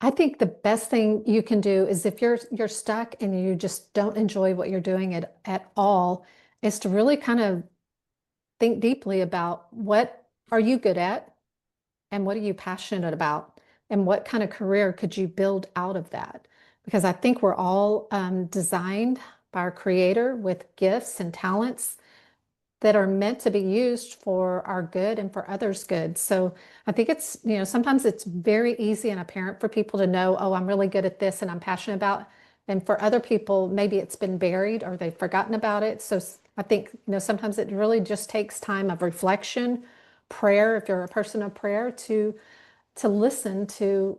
I think the best thing you can do is if you're stuck and you just don't enjoy what you're doing at all, is to really kind of think deeply about what are you good at and what are you passionate about and what kind of career could you build out of that? Because I think we're all designed by our creator with gifts and talents that are meant to be used for our good and for others' good. So I think sometimes it's very easy and apparent for people to know, oh, I'm really good at this and I'm passionate about. And for other people, maybe it's been buried or they've forgotten about it. So I think, sometimes it really just takes time of reflection, prayer, if you're a person of prayer, to listen to,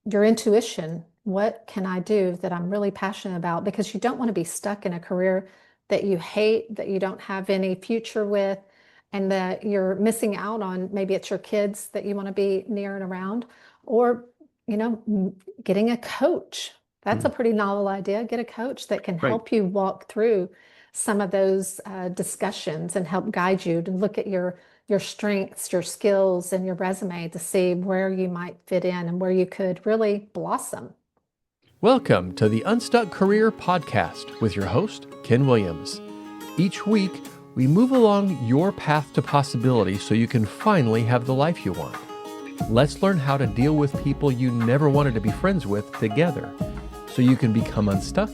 your intuition. What can I do that I'm really passionate about? Because you don't want to be stuck in a career that you hate, that you don't have any future with, and that you're missing out on. Maybe it's your kids that you want to be near and around, or, getting a coach. That's a Mm, pretty novel idea. Get a coach that can right. help you walk through some of those discussions and help guide you to look at your strengths, your skills, and your resume to see where you might fit in and where you could really blossom. Welcome to the Unstuck Career Podcast with your host, Ken Williams. Each week, we move along your path to possibility so you can finally have the life you want. Let's learn how to deal with people you never wanted to be friends with together so you can become unstuck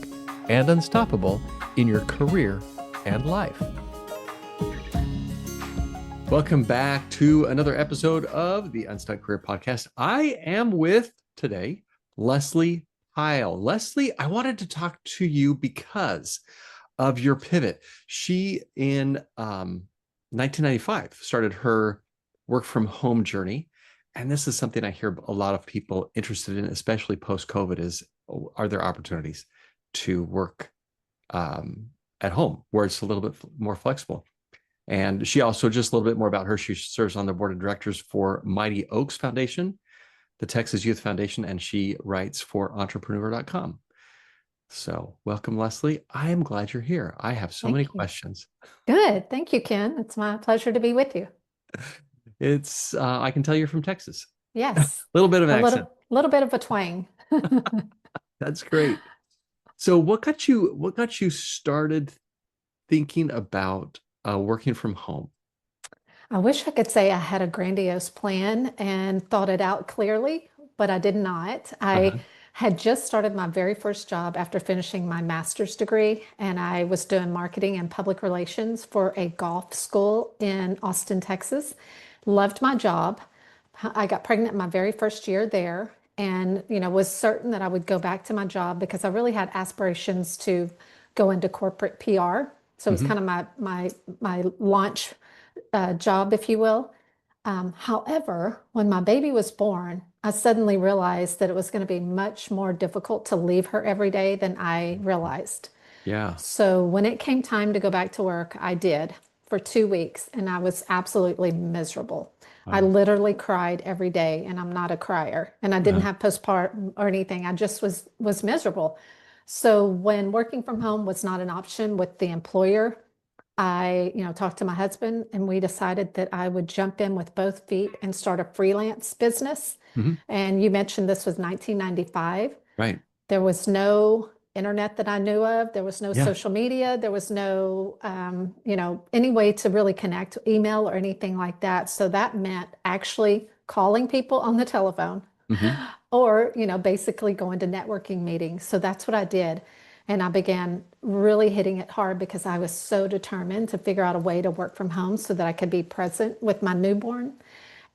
and unstoppable in your career and life. Welcome back to another episode of the Unstuck Career Podcast. I am with today Lesley Pyle. Lesley, I wanted to talk to you because of your pivot. She, in 1995, started her work from home journey. And this is something I hear a lot of people interested in, especially post-COVID, is are there opportunities to work at home where it's a little bit more flexible? And she also, just a little bit more about her, she serves on the board of directors for Mighty Oaks Foundation, the Texas Youth Foundation, and she writes for entrepreneur.com. So welcome, Lesley. I am glad you're here. I have so many Thank you. questions. Good. Thank you, Ken. It's my pleasure to be with you. I can tell you're from Texas. A Yes, little bit of a accent. little bit of a twang. That's great. So what got you started thinking about working from home? I wish I could say I had a grandiose plan and thought it out clearly, but I did not. I Uh-huh. had just started my very first job after finishing my master's degree, and I was doing marketing and public relations for a golf school in Austin, Texas. Loved my job. I got pregnant my very first year there and, was certain that I would go back to my job because I really had aspirations to go into corporate PR. So it was Hmm. kind of my launch job, if you will. However, when my baby was born, I suddenly realized that it was going to be much more difficult to leave her every day than I realized. Yeah. So when it came time to go back to work, I did for 2 weeks, and I was absolutely miserable. I Wow. literally cried every day, and I'm not a crier, and I didn't Uh-huh. have postpartum or anything. I just was miserable. So when working from home was not an option with the employer, I, talked to my husband and we decided that I would jump in with both feet and start a freelance business. Hmm. And you mentioned this was 1995. Right. There was no internet that I knew of. There was no Yeah. social media. There was no, any way to really connect, email or anything like that. So that meant actually calling people on the telephone Hmm. or, basically going to networking meetings. So that's what I did. And I began really hitting it hard because I was so determined to figure out a way to work from home so that I could be present with my newborn.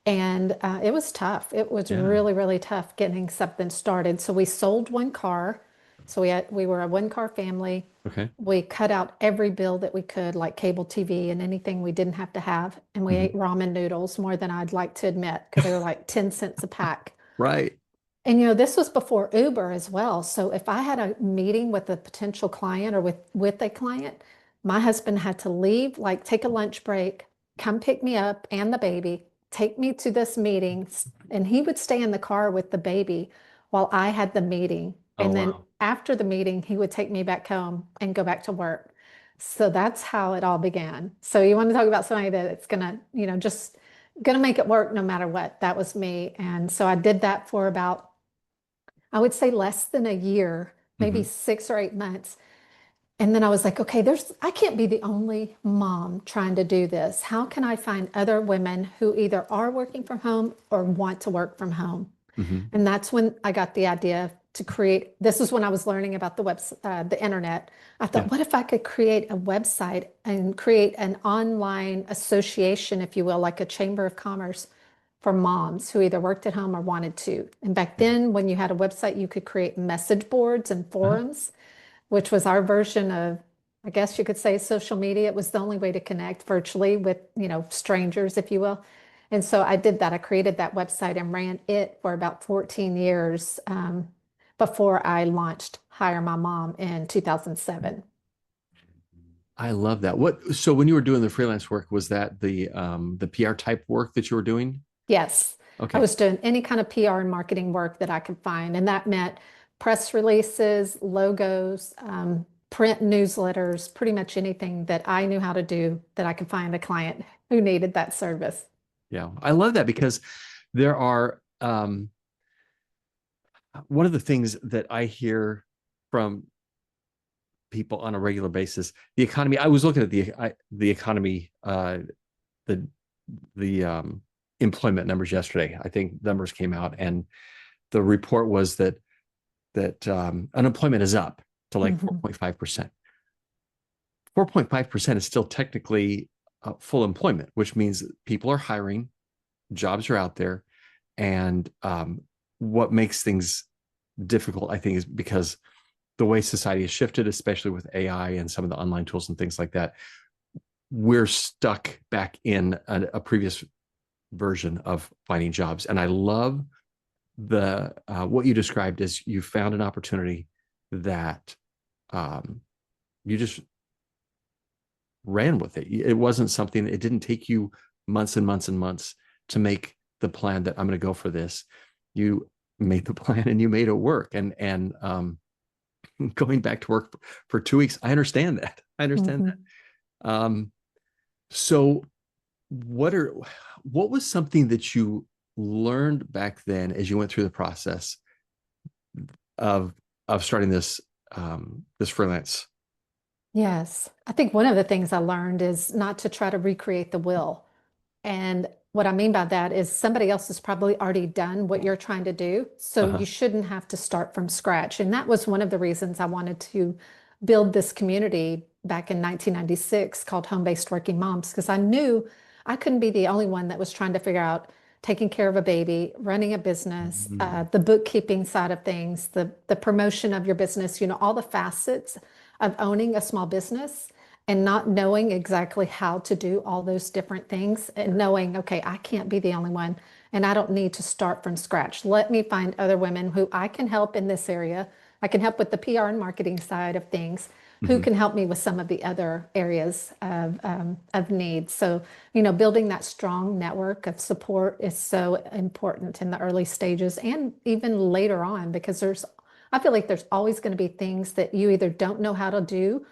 And it was tough. It was Yeah. really, really tough getting something started. So we sold one car. So we were a one car family. Okay. We cut out every bill that we could, like cable TV and anything we didn't have to have. And we ate Hmm. ramen noodles more than I'd like to admit because they were like 10 cents a pack. Right. And this was before Uber as well. So if I had a meeting with a potential client or with a client, my husband had to leave, like take a lunch break, come pick me up and the baby, take me to this meeting, and he would stay in the car with the baby while I had the meeting. Oh, And then wow. after the meeting, he would take me back home and go back to work. So that's how it all began. So you want to talk about somebody that it's gonna, just gonna make it work no matter what. That was me. And so I did that for about I would say less than a year, maybe Hmm. 6 or 8 months. And then I was like, okay, I can't be the only mom trying to do this. How can I find other women who either are working from home or want to work from home? Hmm. And that's when I got the idea to create. This is when I was learning about the internet. I Yeah. thought, what if I could create a website and create an online association, if you will, like a chamber of commerce for moms who either worked at home or wanted to. And back Yeah. then, when you had a website, you could create message boards and Uh-huh. forums, which was our version of, I guess you could say, social media. It was the only way to connect virtually with, strangers, if you will. And so I did that. I created that website and ran it for about 14 years before I launched Hire My Mom in 2007. I love that. So when you were doing the freelance work, was that the PR type work that you were doing? Yes, I Okay. was doing any kind of PR and marketing work that I could find. And that meant press releases, logos, print newsletters, pretty much anything that I knew how to do that I could find a client who needed that service. Yeah. I love that because there are one of the things that I hear from people on a regular basis, the economy. I was looking at the economy, the employment numbers yesterday. I think numbers came out, and the report was that unemployment is up to like Mhm. 4.5%. 4.5% is still technically full employment, which means people are hiring, jobs are out there, and what makes things difficult, I think, is because the way society has shifted, especially with AI and some of the online tools and things like that, we're stuck back in a previous version of finding jobs. And I love the what you described as you found an opportunity that um, you just ran with it. It wasn't something. It didn't take you months and months and months to make the plan that I'm going to go for this. You made the plan and you made it work. And going back to work for 2 weeks, I understand that. I understand Mhm. that. So what was something that you learned back then as you went through the process of starting this freelance? Yes. I think one of the things I learned is not to try to recreate the wheel. And what I mean by that is somebody else has probably already done what you're trying to do. So Uh-huh. you shouldn't have to start from scratch. And that was one of the reasons I wanted to build this community back in 1996 called Home Based Working Moms, because I knew I couldn't be the only one that was trying to figure out taking care of a baby, running a business, Mhm. the bookkeeping side of things, the promotion of your business, all the facets of owning a small business and not knowing exactly how to do all those different things and knowing, okay, I can't be the only one and I don't need to start from scratch. Let me find other women who I can help in this area. I can help with the PR and marketing side of things, who Mhm. can help me with some of the other areas of need. So, building that strong network of support is so important in the early stages and even later on, because I feel like there's always going to be things that you either don't know how to do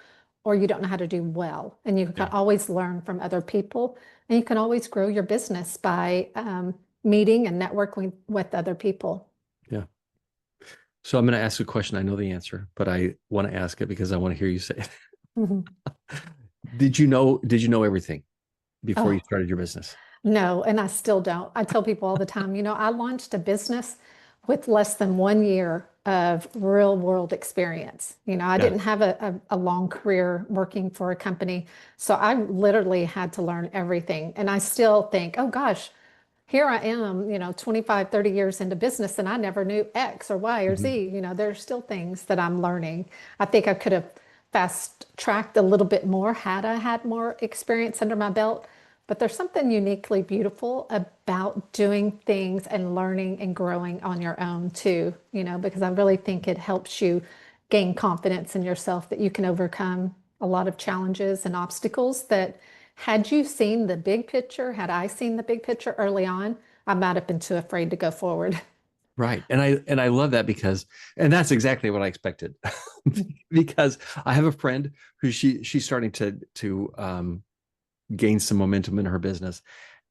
or you don't know how to do well. And you can Yeah. always learn from other people. And you can always grow your business by meeting and networking with other people. Yeah. So I'm going to ask a question. I know the answer, but I want to ask it because I want to hear you say it. Mhm. Did you know everything before you Oh, started your business? no, and I still don't. I tell people all the time, I launched a business with less than 1 year of real world experience. I Yeah. didn't have a long career working for a company. So I literally had to learn everything. And I still think, oh gosh, here I am, 25, 30 years into business and I never knew X or Y or Mhm. Z. There are still things that I'm learning. I think I could have fast tracked a little bit more had I had more experience under my belt. But there's something uniquely beautiful about doing things and learning and growing on your own too, because I really think it helps you gain confidence in yourself that you can overcome a lot of challenges and obstacles that had you seen the big picture, had I seen the big picture early on, I might have been too afraid to go forward. Right. And I love that because and that's exactly what I expected. Because I have a friend who she's starting to gain some momentum in her business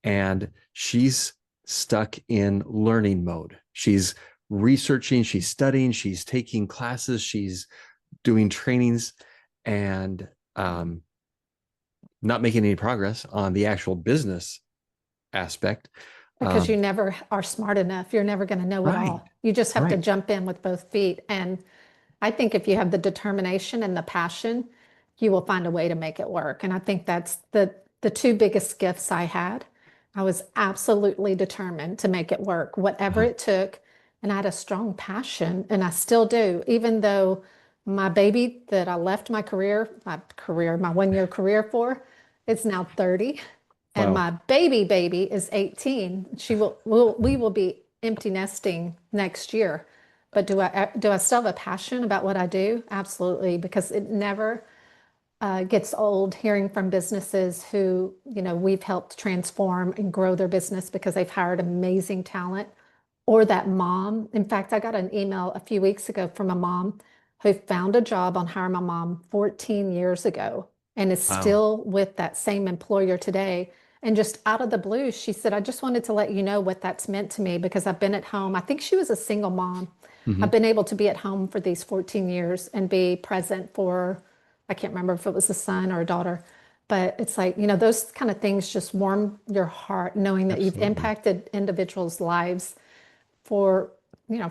and she's stuck in learning mode. She's researching, she's studying, she's taking classes, she's doing trainings, and not making any progress on the actual business aspect. Because you never are smart enough. You're never going to know it Right, all. You just have to right. jump in with both feet. And I think if you have the determination and the passion, you will find a way to make it work. And I think that's the two biggest gifts I had. I was absolutely determined to make it work, whatever Uh-huh. it took. And I had a strong passion, and I still do, even though my baby that I left my 1 year career for, it's now 30. And Wow. my baby is 18. We will be empty nesting next year. But do I still have a passion about what I do? Absolutely, because it never gets old hearing from businesses who, we've helped transform and grow their business because they've hired amazing talent, or that mom. In fact, I got an email a few weeks ago from a mom who found a job on Hire My Mom 14 years ago and is Wow. still with that same employer today. And just out of the blue, she said, I just wanted to let you know what that's meant to me because I've been at home. I think she was a single mom. I've Hmm. been able to be at home for these 14 years and be present for, I can't remember if it was a son or a daughter, but it's like, those kind of things just warm your heart knowing that you've Absolutely. impacted individuals' lives for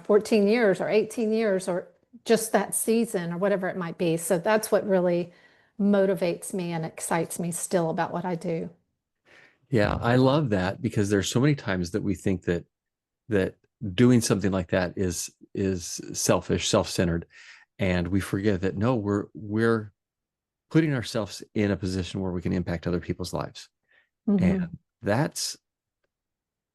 14 years or 18 years or just that season or whatever it might be. So that's what really motivates me and excites me still about what I do. Yeah, I love that because there's so many times that we think that doing something like that is selfish, self-centered, and we forget that no, we're putting ourselves in a position where we can impact other people's lives. And Hmm. that's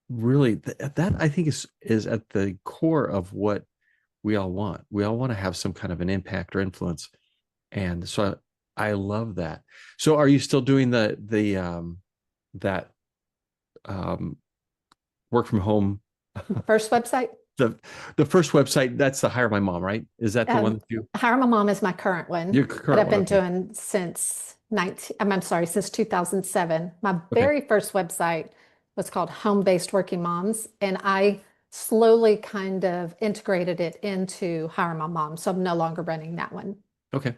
really that I think is at the core of what we all want. We all want to have some kind of an impact or influence. And so I love that. So are you still doing the that um work from home, First website, the the first website? That's the Hire My Mom, right? Is that the one um, that you Hire My Mom is my current one your that current I've one? been Okay. doing since 19, I'm sorry, since 2007. My Okay. very first website was called Home-Based Working Moms, and I slowly kind of integrated it into Hire My Mom. So I'm no longer running that one. Okay.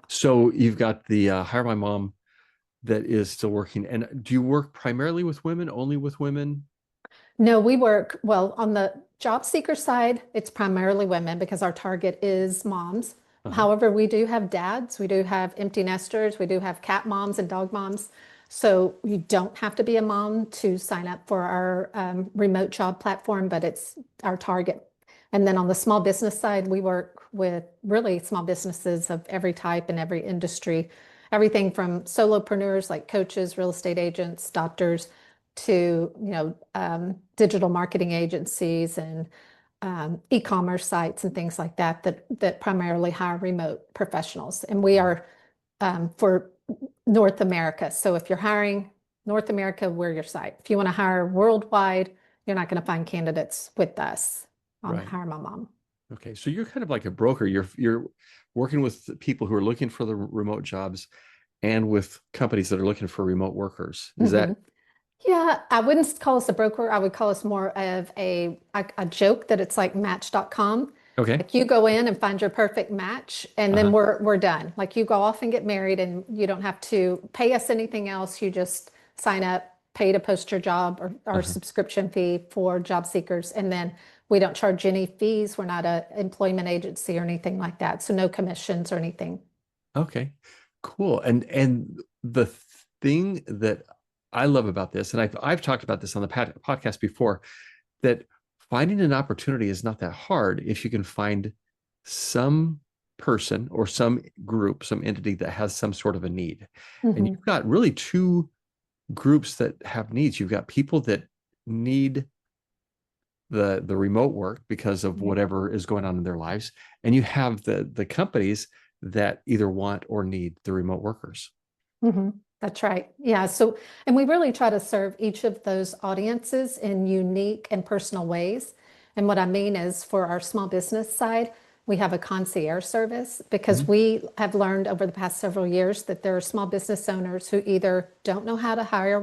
So you've got the Hire My Mom that is still working. And do you work primarily with women, only with women? No, we work, well, on the job seeker side, it's primarily women because our target is moms. Uh-huh. However, we do have dads, we do have empty nesters, we do have cat moms and dog moms. So you don't have to be a mom to sign up for our remote job platform, but it's our target. And then on the small business side, we work with really small businesses of every type and every industry, everything from solopreneurs like coaches, real estate agents, doctors, to digital marketing agencies and e-commerce sites and things like that that primarily hire remote professionals. And we are for North America. So if you're hiring North America, we're your site. If you want to hire worldwide, you're not going to find candidates with us on Right. Hire My Mom. Okay. So you're kind of like a broker. You're working with people who are looking for the remote jobs and with companies that are looking for remote workers. Is Hmm. that Yeah, I wouldn't call us a broker. I would call us more of a joke that it's like Match.com. okay? Like you go in and find your perfect match, and then Uh-huh. we're done. Like you go off and get married, and you don't have to pay us anything else. You just sign up, pay to post your job or our Uh-huh. subscription fee for job seekers, and then we don't charge any fees. We're not a employment agency or anything like that, so no commissions or anything. Okay. Cool. And the thing that I love about this, and I've talked about this on the podcast before, that finding an opportunity is not that hard if you can find some person or some group, some entity that has some sort of a need. And Hmm. you've got really two groups that have needs. You've got people that need the remote work because of whatever is going on in their lives, and you have the companies that either want or need the remote workers. Hmm. That's right. Yeah. So, and we really try to serve each of those audiences in unique and personal ways. And what I mean is for our small business side, we have a concierge service because Mhm. we have learned over the past several years that there are small business owners who either don't know how to hire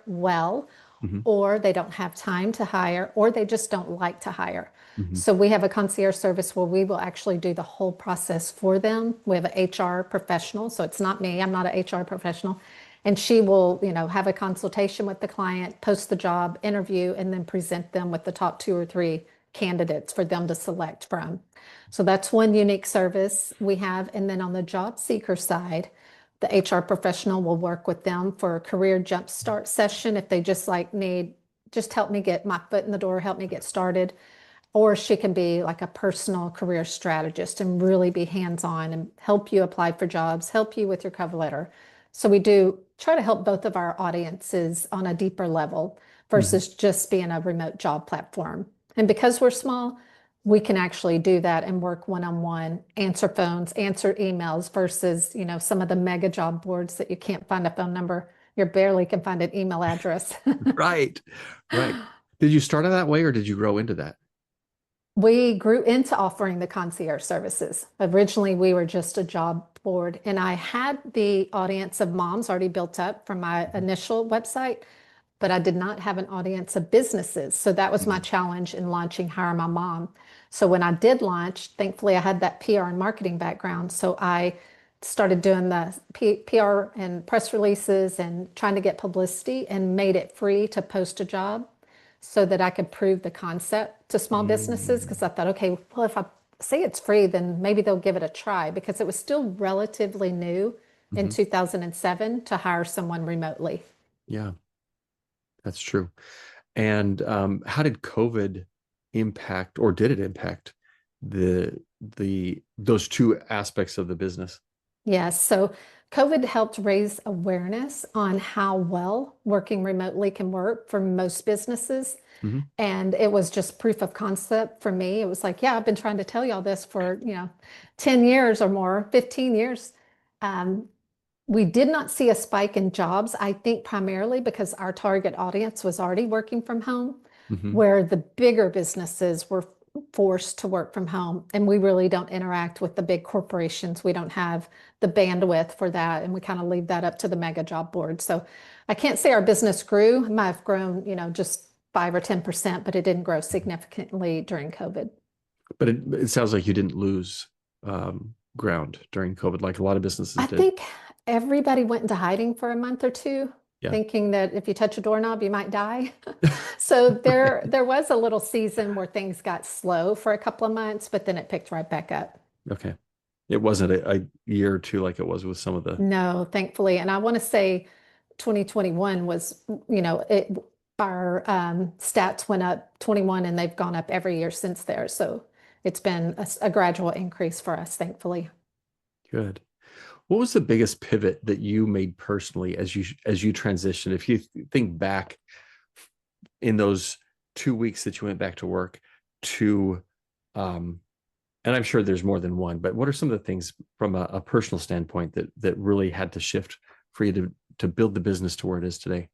well, Hmm. or they don't have time to hire, or they just don't like to hire. Hmm. So we have a concierge service where we will actually do the whole process for them. We have an HR professional, so it's not me, I'm not an HR professional. And she will, have a consultation with the client, post the job, interview, and then present them with the top two or three candidates for them to select from. So that's one unique service we have. And then on the job seeker side, the HR professional will work with them for a career jumpstart session if they just like need, just help me get my foot in the door, help me get started. Or she can be like a personal career strategist and really be hands-on and help you apply for jobs, help you with your cover letter. So we do try to help both of our audiences on a deeper level Hmm. versus just being a remote job platform. And because we're small, we can actually do that and work one-on-one, answer phones, answer emails versus, some of the mega job boards that you can't find a phone number. You barely can find an email address. Right. Right. Did you start out that way or did you grow into that? We grew into offering the concierge services. Originally, we were just a job board, and I had the audience of moms already built up from my initial website, but I did not have an audience of businesses. So that was my Mhm. challenge in launching Hire My Mom. So when I did launch, thankfully I had that PR and marketing background. So I started doing the PR and press releases and trying to get publicity and made it free to post a job so that I could prove the concept to small businesses. Mm. Because I thought, okay, well, if I say it's free, then maybe they'll give it a try because it was still relatively new in Mhm. 2007 to hire someone remotely. Yeah, that's true. And how did COVID impact, or did it impact the those two aspects of the business? Yes, so COVID helped raise awareness on how well working remotely can work for most businesses. Hmm. And it was just proof of concept for me. It was like, yeah, I've been trying to tell y'all this for, 10 years or more, 15 years. Um, we did not see a spike in jobs, I think primarily because our target audience was already working from home, Hmm. where the bigger businesses were forced to work from home. And we really don't interact with the big corporations. We don't have the bandwidth for that. And we kind of leave that up to the mega job board. So I can't say our business grew. It might have grown, just 5 or 10%, but it didn't grow significantly during COVID. But it sounds like you didn't lose ground during COVID, like a lot of businesses I did. think everybody went into hiding for a month or two, Yeah. thinking that if you touch a doorknob, you might die. So Right. there was a little season where things got slow for a couple of months, but then it picked right back up. Okay. It wasn't a year or two like it was with some of the. No, thankfully. And I want to say 2021 was, our stats went up 21 and they've gone up every year since there. So it's been a gradual increase for us, thankfully. Good. What was the biggest pivot that you made personally as you transitioned? If you think back in those 2 weeks that you went back to work to, um, and I'm sure there's more than one, but what are some of the things from a personal standpoint that really had to shift for you to build the business to where it is today?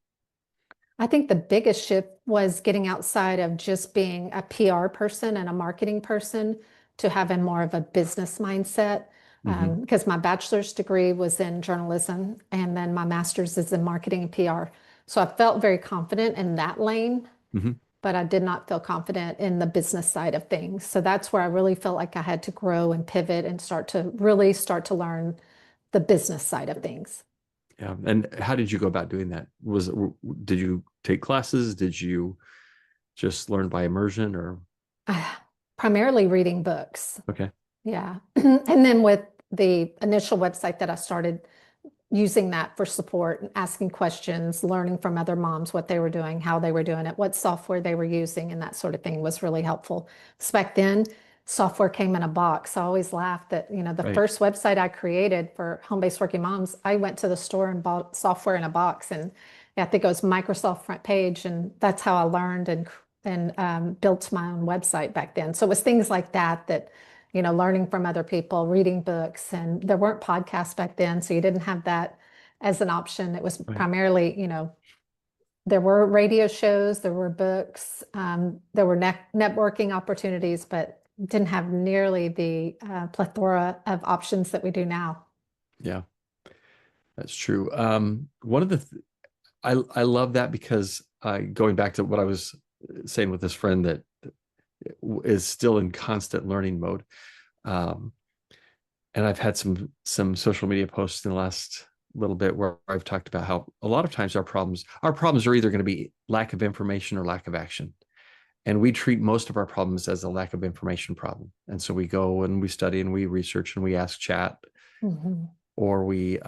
I think the biggest shift was getting outside of just being a PR person and a marketing person to having more of a business mindset. Hmm. Because my bachelor's degree was in journalism and then my master's is in marketing and PR. So I felt very confident in that lane, Hmm. but I did not feel confident in the business side of things. So that's where I really felt like I had to grow and pivot and start to learn the business side of things. Yeah. And how did you go about doing that? Did you take classes? Did you just learn by immersion or? Primarily reading books. Okay. Yeah. And then with the initial website that I started, using that for support and asking questions, learning from other moms what they were doing, how they were doing it, what software they were using, and that sort of thing was really helpful. Because back then, software came in a box. I always laughed that, the Right. first website I created for home-based working moms, I went to the store and bought software in a box. And I think it was Microsoft Front Page. And that's how I learned and built my own website back then. So it was things like that learning from other people, reading books, and there weren't podcasts back then, so you didn't have that as an option. It was Right. primarily, there were radio shows, there were books, there were networking opportunities, but didn't have nearly the plethora of options that we do now. Yeah, that's true. One of the I love that because going back to what I was saying with this friend that is still in constant learning mode. Um, and I've had some social media posts in the last little bit where I've talked about how a lot of times our problems are either going to be lack of information or lack of action. And we treat most of our problems as a lack of information problem. And so we go and we study and we research and we ask chat Mhm. or we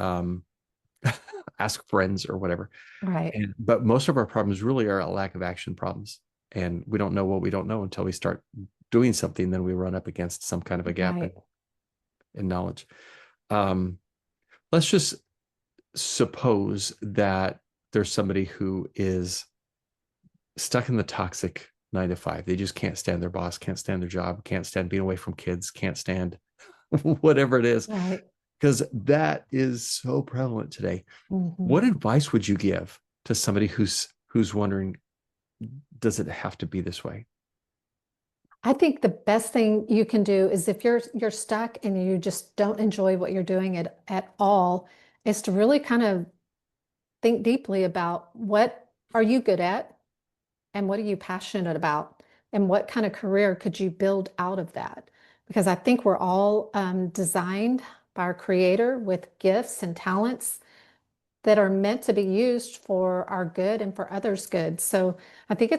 ask friends or whatever. Right, But most of our problems really are a lack of action problems. And we don't know what we don't know until we start doing something. Then we run up against some kind of a gap right. in knowledge. Um, let's just suppose that there's somebody who is stuck in the toxic 9 to 5. They just can't stand their boss, can't stand their job, can't stand being away from kids, can't stand whatever it is, Right. because that is so prevalent today. Mhm. What advice would you give to somebody who's wondering, does it have to be this way? I think the best thing you can do is if you're stuck and you just don't enjoy what you're doing at all, is to really kind of think deeply about what are you good at and what are you passionate about and what kind of career could you build out of that? Because I think we're all designed by our creator with gifts and talents that are meant to be used for our good and for others' good. So I think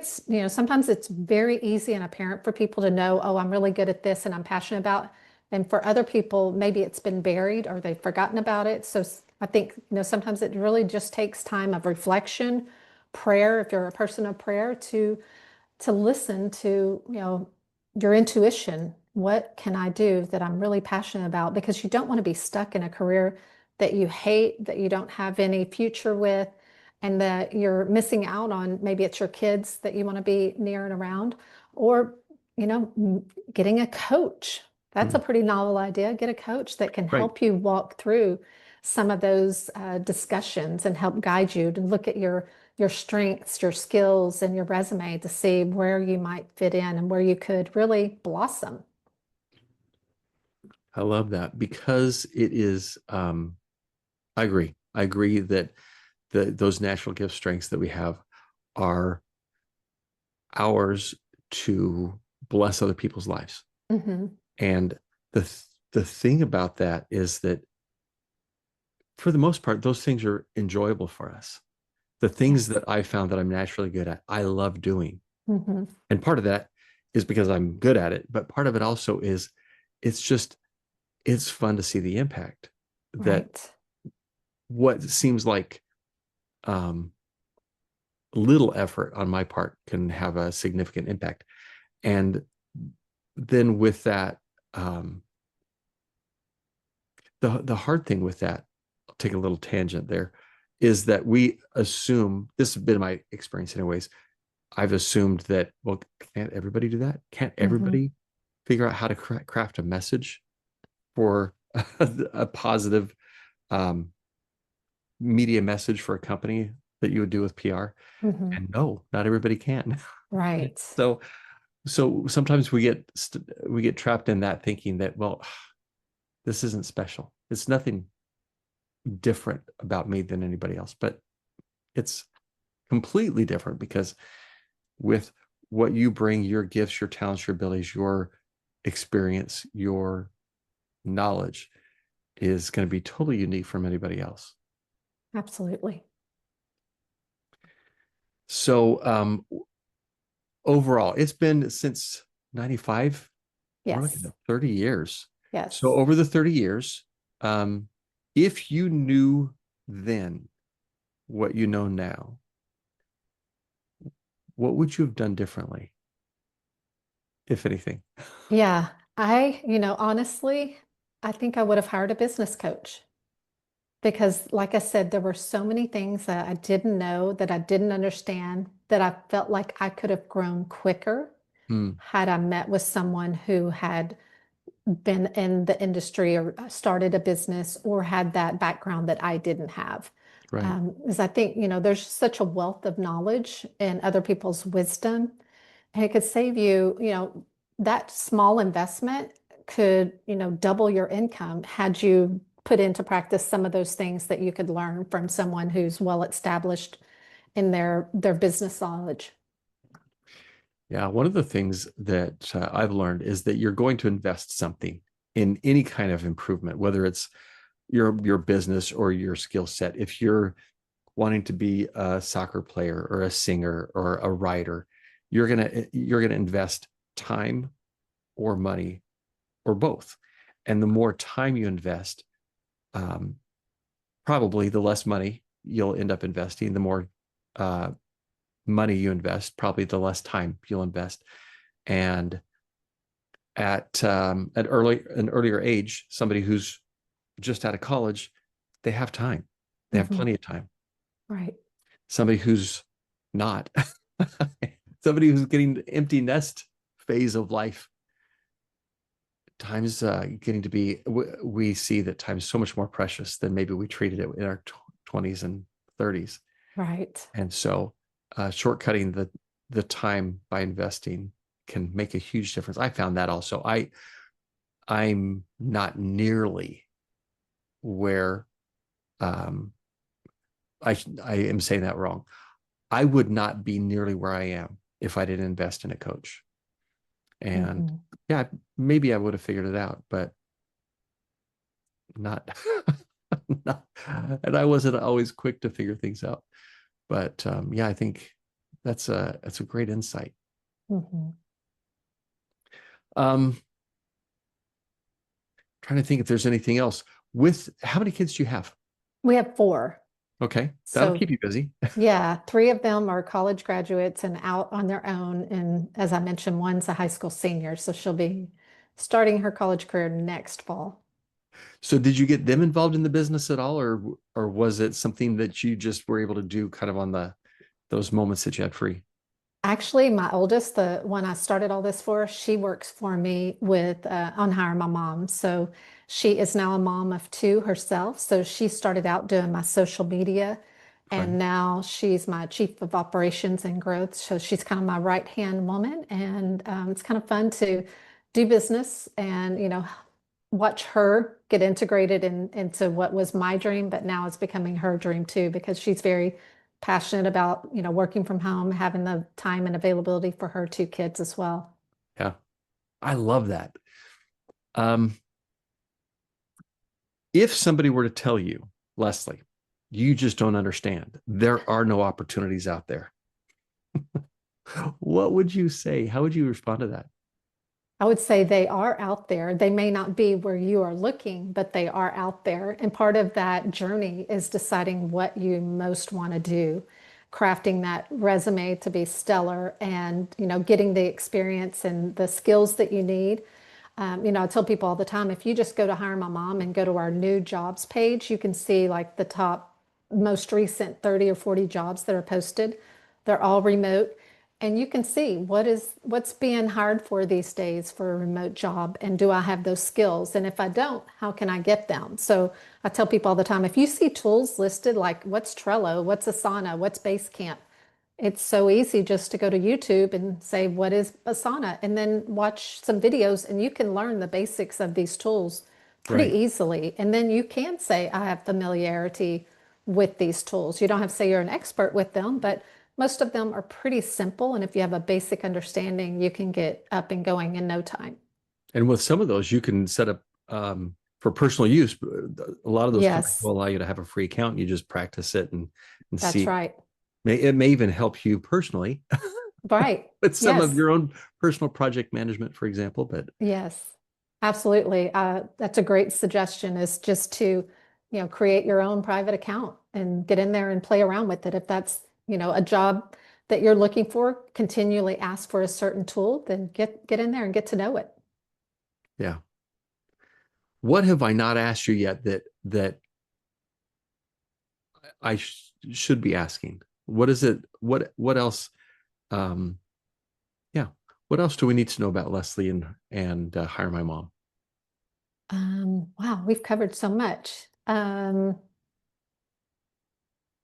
sometimes it's very easy and apparent for people to know, oh, I'm really good at this and I'm passionate about. And for other people, maybe it's been buried or they've forgotten about it. So I think, sometimes it really just takes time of reflection, prayer, if you're a person of prayer, to listen to, your intuition. What can I do that I'm really passionate about? Because you don't want to be stuck in a career that you hate, that you don't have any future with, and that you're missing out on. Maybe it's your kids that you want to be near and around, or, getting a coach. That's a Hmm. pretty novel idea. Get a coach that can Right. help you walk through some of those discussions and help guide you to look at your strengths, your skills, and your resume to see where you might fit in and where you could really blossom. I love that because it is, I agree. I agree that those natural gift strengths that we have are ours to bless other people's lives. Hmm. And the the thing about that is that for the most part, those things are enjoyable for us. The things Yes. that I found that I'm naturally good at, I love doing. Hmm. And part of that is because I'm good at it, but part of it also is it's just it's fun to see the impact that Right. what seems like um, little effort on my part can have a significant impact. And then with that, um, the hard thing with that, I'll take a little tangent there, is that we assume this has been my experience anyways. I've assumed that, well, can't everybody do that? Can't Hmm. everybody figure out how to craft a message for a positive um, media message for a company that you would do with PR? Hmm. And no, not everybody can. Right. So sometimes we get trapped in that thinking that, well, this isn't special. It's nothing different about me than anybody else, but it's completely different because with what you bring, your gifts, your talents, your abilities, your experience, your knowledge is going to be totally unique from anybody else. Absolutely. So overall, it's been since 95. We're looking Yes. at 30 years. So Yes. over the 30 years, um, if you knew then what you know now, what would you have done differently, if anything? Yeah. Honestly, I think I would have hired a business coach because, like I said, there were so many things that I didn't know, that I didn't understand, that I felt like I could have grown quicker Hmm, had I met with someone who had been in the industry or started a business or had that background that I didn't have. right. Because I think, there's such a wealth of knowledge and other people's wisdom, and it could save you, that small investment could, double your income had you put into practice some of those things that you could learn from someone who's well established in their business knowledge. Yeah, one of the things that I've learned is that you're going to invest something in any kind of improvement, whether it's your business or your skill set. If you're wanting to be a soccer player or a singer or a writer, you're gonna invest time or money or both. And the more time you invest, um, probably the less money you'll end up investing. The more uh, money you invest, probably the less time you'll invest. And at an earlier age, somebody who's just out of college, they have time. They have Mhm. plenty of time. Right. Somebody who's not, somebody who's getting the empty nest phase of life, time's getting to be, we see that time is so much more precious than maybe we treated it in our 20s and 30s. Right. And so shortcutting the time by investing can make a huge difference. I found that also. I'm not nearly where um, I am saying that wrong. I would not be nearly where I am if I didn't invest in a coach. And Mhm. yeah, maybe I would have figured it out, but not, not, and I wasn't always quick to figure things out. But yeah, I think that's a great insight. Mhm. Um, Trying to think if there's anything else. With how many kids do you have? We have four. Okay, that'll So keep you busy. yeah, three of them are college graduates and out on their own. And as I mentioned, one's a high school senior, so she'll be starting her college career next fall. So did you get them involved in the business at all, or was it something that you just were able to do kind of on the those moments that you had free? Actually, my oldest, the one I started all this for, she works for me with on Hire My Mom. So she is now a mom of two herself. So she started out doing my social media, and Fun. now she's my chief of operations and growth. So she's kind of my right-hand woman, and it's kind of fun to do business and watch her get integrated into what was my dream, but now it's becoming her dream too, because she's very passionate about, working from home, having the time and availability for her two kids as well. Yeah, I love that. Um, if somebody were to tell you, Lesley, you just don't understand, there are no opportunities out there, what would you say? How would you respond to that? I would say they are out there. They may not be where you are looking, but they are out there. And part of that journey is deciding what you most want to do, crafting that resume to be stellar and, getting the experience and the skills that you need. I tell people all the time, if you just go to Hire My Mom and go to our new jobs page, you can see like the top most recent 30 or 40 jobs that are posted. They're all remote. And you can see what's being hired for these days for a remote job, and do I have those skills? And if I don't, how can I get them? So I tell people all the time, if you see tools listed like what's Trello, what's Asana, what's Basecamp, it's so easy just to go to YouTube and say, what is Asana? And then watch some videos, and you can learn the basics of these tools pretty Right. easily. And then you can say, I have familiarity with these tools. You don't have to say you're an expert with them, but most of them are pretty simple. And if you have a basic understanding, you can get up and going in no time. And with some of those, you can set up for personal use. A lot of those companies Yes, will allow you to have a free account. You just practice it and that's see. right. It may even help you personally Right. with some of Yes. your own personal project management, for example. But Yes, absolutely. That's a great suggestion, is just to, create your own private account and get in there and play around with it. If that's, a job that you're looking for, continually ask for a certain tool, then get in there and get to know it. yeah, what have I not asked you yet that I should be asking? What is it? What else? Um, yeah, what else do we need to know about Lesley and Hire My Mom? Wow, we've covered so much.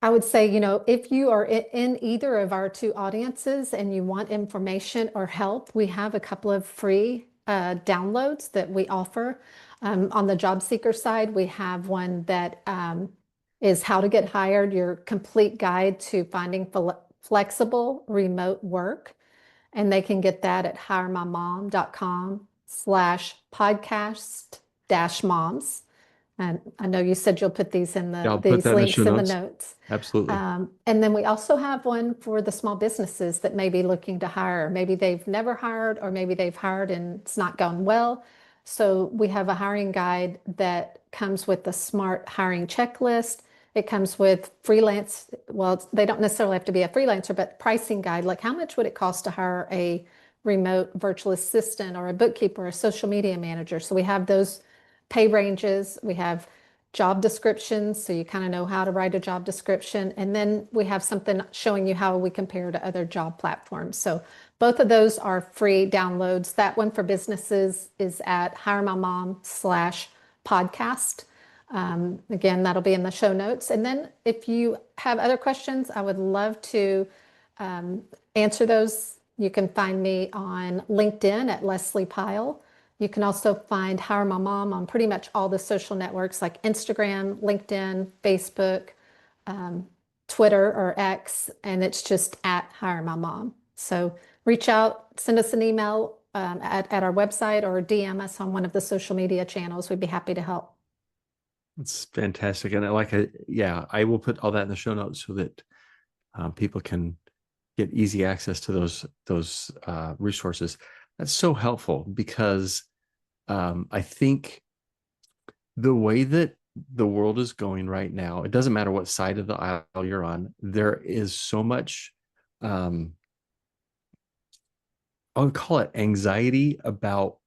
I would say, if you are in either of our two audiences and you want information or help, we have a couple of free downloads that we offer. On the job seeker side, we have one that is How to Get Hired, your complete guide to finding flexible remote work. And they can get that at hiremymom.com/podcast-moms. And I know you said you'll put these in Yeah, I'll put these that in the show links in the notes. notes. Absolutely. And then we also have one for the small businesses that may be looking to hire. Maybe they've never hired, or maybe they've hired and it's not gone well. So we have a hiring guide that comes with a smart hiring checklist. It comes with freelance. Well, they don't necessarily have to be a freelancer, but pricing guide, like how much would it cost to hire a remote virtual assistant or a bookkeeper, or a social media manager. So we have those pay ranges. We have job descriptions, so you kind of know how to write a job description. And then we have something showing you how we compare to other job platforms. So both of those are free downloads. That one for businesses is at hiremymom/podcast. Again, that'll be in the show notes. And then if you have other questions, I would love to answer those. You can find me on LinkedIn at Lesley Pyle. You can also find Hire My Mom on pretty much all the social networks like Instagram, LinkedIn, Facebook, Twitter or X, and it's just at Hire My Mom. So reach out, send us an email at our website, or DM us on one of the social media channels. We'd be happy to help. It's fantastic. And yeah, I will put all that in the show notes so that people can get easy access to those resources. That's so helpful, because I think the way that the world is going right now, it doesn't matter what side of the aisle you're on, there is so much, I would call it anxiety about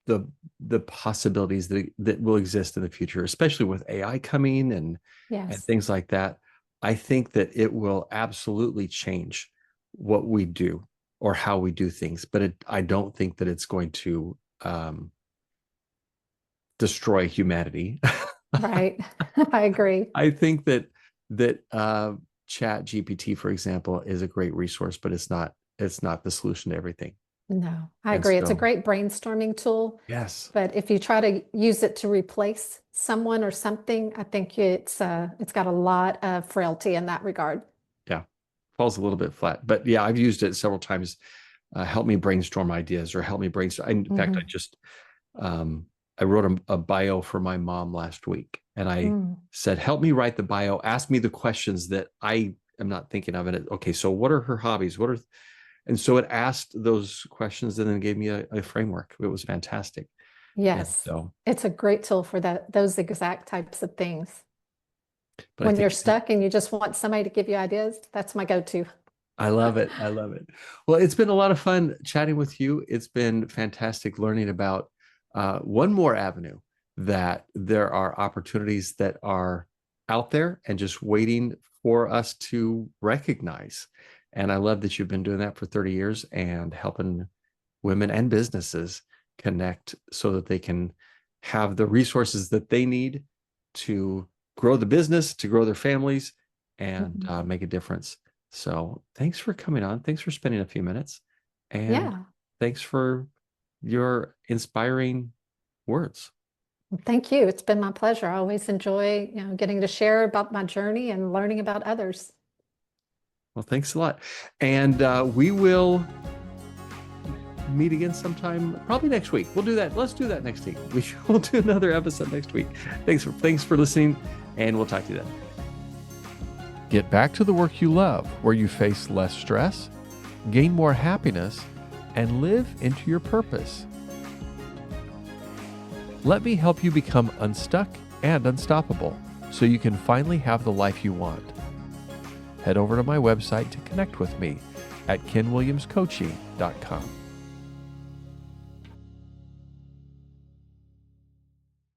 the possibilities that will exist in the future, especially with AI coming and Yes. things like that. I think that it will absolutely change what we do or how we do things, but I don't think that it's going to destroy humanity. Right. I agree. I think that Chat GPT, for example, is a great resource, but it's not the solution to everything. No, I And agree. It's a so, great brainstorming tool, yes, but if you try to use it to replace someone or something, I think it's got a lot of frailty in that regard. yeah, falls a little bit flat. But yeah, I've used it several times. Help me brainstorm ideas, or help me brainstorm. In fact, I just I wrote a bio for my mom last week, and I said, help me write the bio. Ask me the questions that I am not thinking of. And okay, so what are her hobbies? And so it asked those questions and then gave me a framework. It was fantastic. And Yes, so, it's a great tool for those exact types of things. but I When you're think stuck and you just want somebody to give you ideas, that's my go-to. I love it. I love it. Well, it's been a lot of fun chatting with you. It's been fantastic learning about one more avenue, that there are opportunities that are out there and just waiting for us to recognize. And I love that you've been doing that for 30 years and helping women and businesses connect so that they can have the resources that they need to grow the business, to grow their families, and make a difference. So thanks for coming on. Thanks for spending a few minutes. And Yeah. thanks for your inspiring words. Well, thank you. It's been my pleasure. I always enjoy, getting to share about my journey and learning about others. Well, thanks a lot. And we will meet again sometime, probably next week. We'll do that. Let's do that next week. We'll do another episode next week. Thanks for listening, and we'll talk to you then. Get back to the work you love, where you face less stress, gain more happiness, and live into your purpose. Let me help you become unstuck and unstoppable, so you can finally have the life you want. Head over to my website to connect with me at kenwilliamscoaching.com.